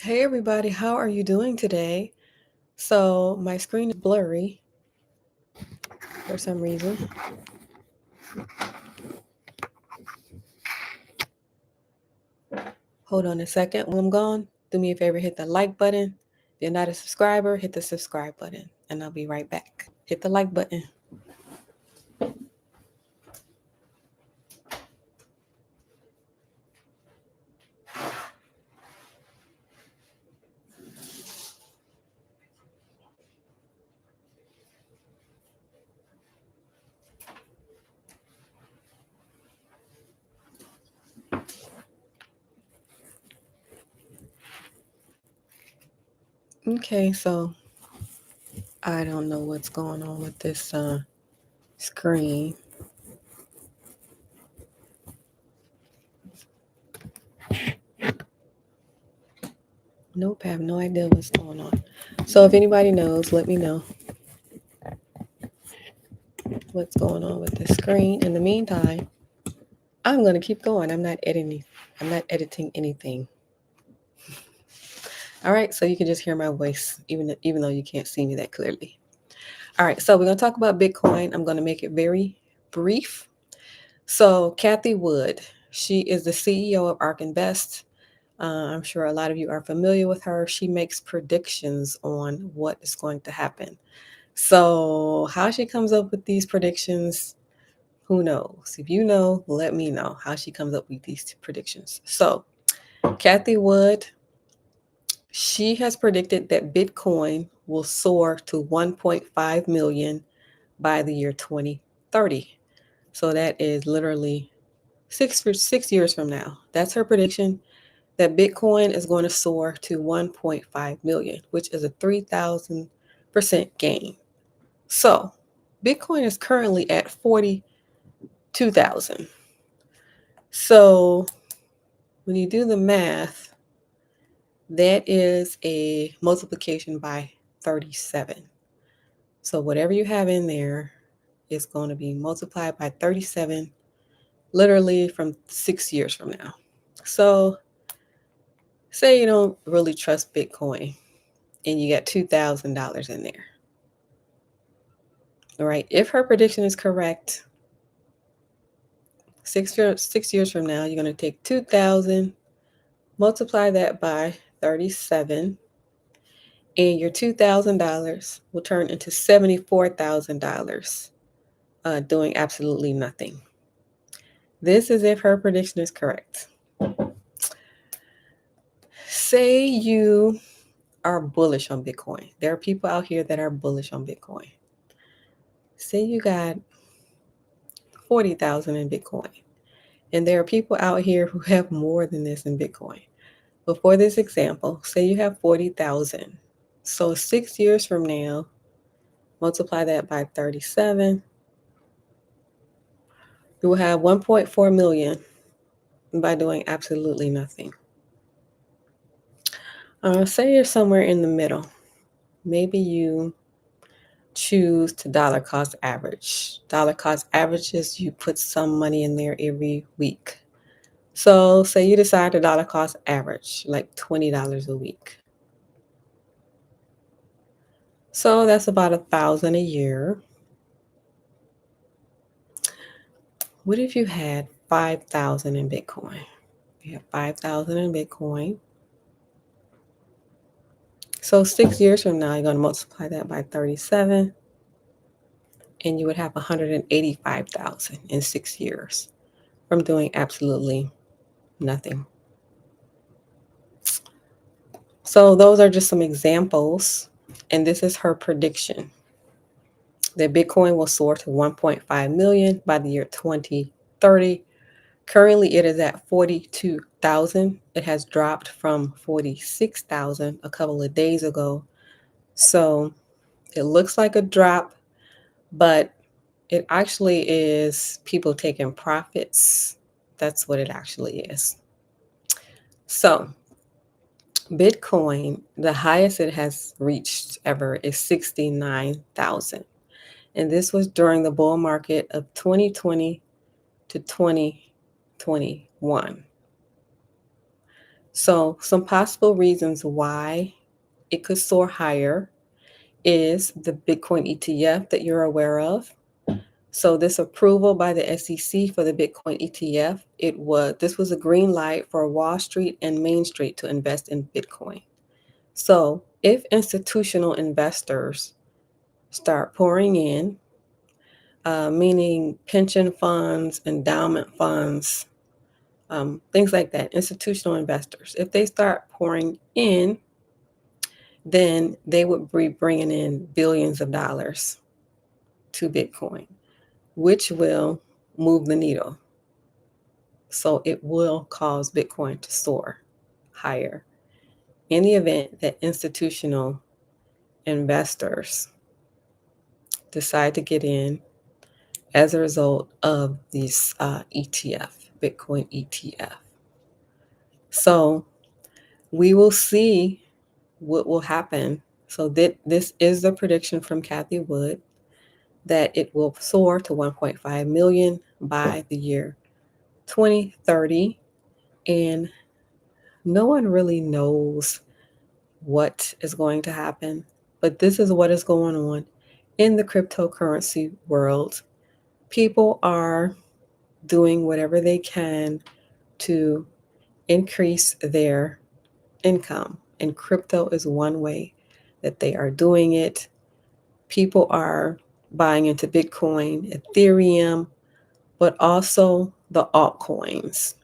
Hey everybody, how are you doing today? So my screen is blurry for some reason. Hold on a second. When I'm gone, do me a favor, hit the like button. If you're not a subscriber, hit the subscribe button and I'll be right back. Hit the like button. Okay, so I don't know what's going on with this screen. Nope, I have no idea what's going on. So if anybody knows, let me know what's going on with the screen. In the meantime, I'm gonna keep going. I'm not editing. I'm not editing anything. All right, so you can just hear my voice, even though you can't see me that clearly. All right, so we're gonna talk about Bitcoin. I'm gonna make it very brief. So Kathy Wood, she is the CEO of ARK Invest. I'm sure a lot of you are familiar with her. She makes predictions on what is going to happen. So how she comes up with these predictions, who knows? If you know, let me know how she comes up with these predictions. So Kathy Wood, she has predicted that Bitcoin will soar to 1.5 million by the year 2030. So that is literally 6 years from now. That's her prediction that Bitcoin is going to soar to 1.5 million, which is a 3,000% gain. So Bitcoin is currently at 42,000. So when you do the math, that is a multiplication by 37. So whatever you have in there is going to be multiplied by 37, literally from 6 years from now. So say you don't really trust Bitcoin and you got $2,000 in there. All right. If her prediction is correct, 6 years from now, you're going to take 2,000, multiply that by 37, and your $2,000 will turn into $74,000 doing absolutely nothing. This is if her prediction is correct. Say you are bullish on Bitcoin. There are people out here that are bullish on Bitcoin. Say you got 40,000 in Bitcoin. And there are people out here who have more than this in Bitcoin. But for this example, say you have 40,000. So 6 years from now, multiply that by 37. You will have 1.4 million by doing absolutely nothing. Say you're somewhere in the middle. Maybe you choose to dollar cost average. Dollar cost averages, you put some money in there every week. So say you decide to dollar cost average, like $20 a week. So that's about 1,000 a year. What if you had 5,000 in Bitcoin? You have 5,000 in Bitcoin. So 6 years from now, you're going to multiply that by 37, and you would have 185,000 in 6 years from doing absolutely nothing. So those are just some examples, and this is her prediction that Bitcoin will soar to 1.5 million by the year 2030. Currently, it is at 42,000. It has dropped from 46,000 a couple of days ago. So it looks like a drop, but it actually is people taking profits. That's what it actually is. So Bitcoin, the highest it has reached ever is 69,000. And this was during the bull market of 2020 to 2021. So, some possible reasons why it could soar higher is the Bitcoin ETF that you're aware of. So this approval by the SEC for the Bitcoin ETF, this was a green light for Wall Street and Main Street to invest in Bitcoin. So if institutional investors start pouring in, meaning pension funds, endowment funds, things like that, institutional investors, if they start pouring in, then they would be bringing in billions of dollars to Bitcoin, which will move the needle. So it will cause Bitcoin to soar higher in the event that institutional investors decide to get in as a result of these Bitcoin ETF. So we will see what will happen. So this is the prediction from Kathy Wood that it will soar to 1.5 million by the year 2030. And no one really knows what is going to happen, but this is what is going on in the cryptocurrency world. People are doing whatever they can to increase their income, and crypto is one way that they are doing it. People are buying into Bitcoin, Ethereum, but also the altcoins.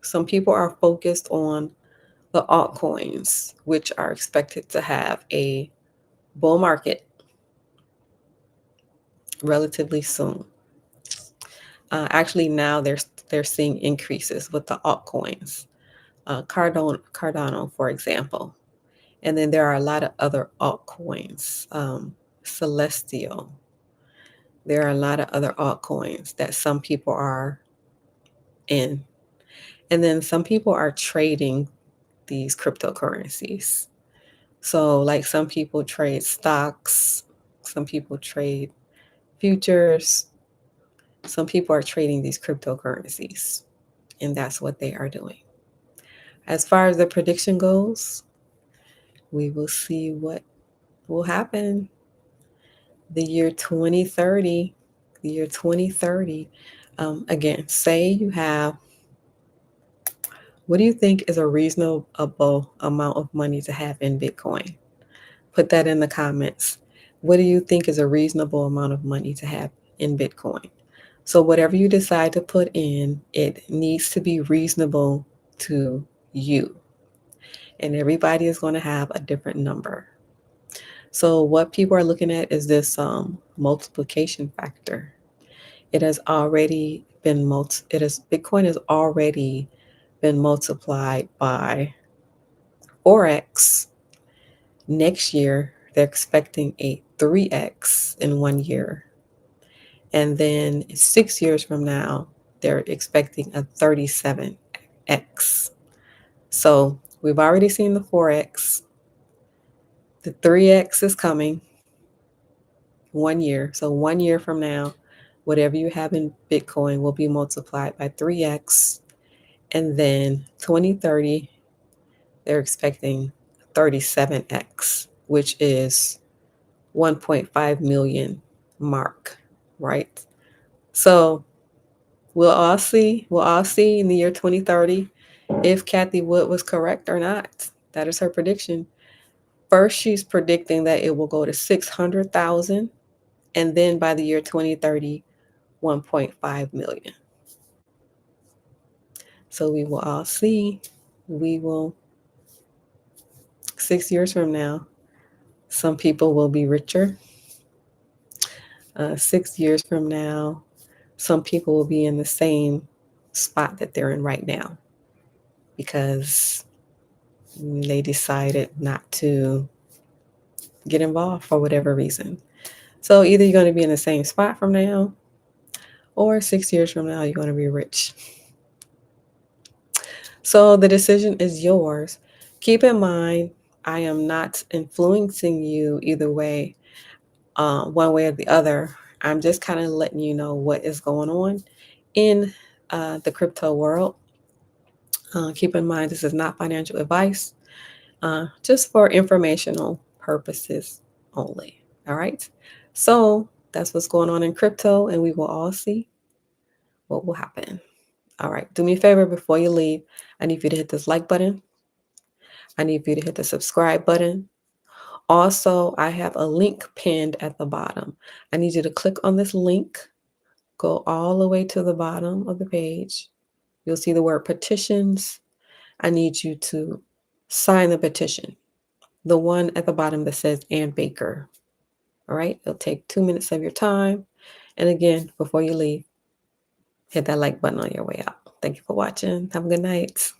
Some people are focused on the altcoins, which are expected to have a bull market relatively soon. Actually, now they're seeing increases with the altcoins, Cardano, for example, and then there are a lot of other altcoins, Celestial. There are a lot of other altcoins that some people are in, and then some people are trading these cryptocurrencies. So, like some people trade stocks, some people trade futures, some people are trading these cryptocurrencies, and that's what they are doing. As far as the prediction goes, we will see what will happen the year 2030. The year 2030. Again, say you have, what do you think is a reasonable amount of money to have in Bitcoin? Put that in the comments. What do you think is a reasonable amount of money to have in Bitcoin? So whatever you decide to put in, it needs to be reasonable to you. And everybody is going to have a different number. So what people are looking at is this multiplication factor. It has already been Bitcoin has already been multiplied by 4x. Next year, they're expecting a 3x in 1 year. And then 6 years from now, they're expecting a 37x. So we've already seen the 4x. The 3x is coming 1 year. So 1 year from now, whatever you have in Bitcoin will be multiplied by 3x. And then 2030, they're expecting 37x, which is 1.5 million mark, right? So we'll all see in the year 2030 if Kathy Wood was correct or not. That is her prediction. First, she's predicting that it will go to 600,000, and then by the year 2030, 1.5 million. So we will all see. We will, 6 years from now, some people will be richer. 6 years from now, some people will be in the same spot that they're in right now because they decided not to get involved for whatever reason. So either you're going to be in the same spot from now, or 6 years from now, you're going to be rich. So the decision is yours. Keep in mind, I am not influencing you either way, one way or the other. I'm just kind of letting you know what is going on in the crypto world. Keep in mind, this is not financial advice, just for informational purposes only. All right. So that's what's going on in crypto, and we will all see what will happen. All right. Do me a favor before you leave. I need you to hit this like button. I need you to hit the subscribe button. Also, I have a link pinned at the bottom. I need you to click on this link, go all the way to the bottom of the page. You'll see the word petitions. I need you to sign the petition, the one at the bottom that says Ann Baker. All right, it'll take 2 minutes of your time. And again, before you leave, hit that like button on your way out. Thank you for watching. Have a good night.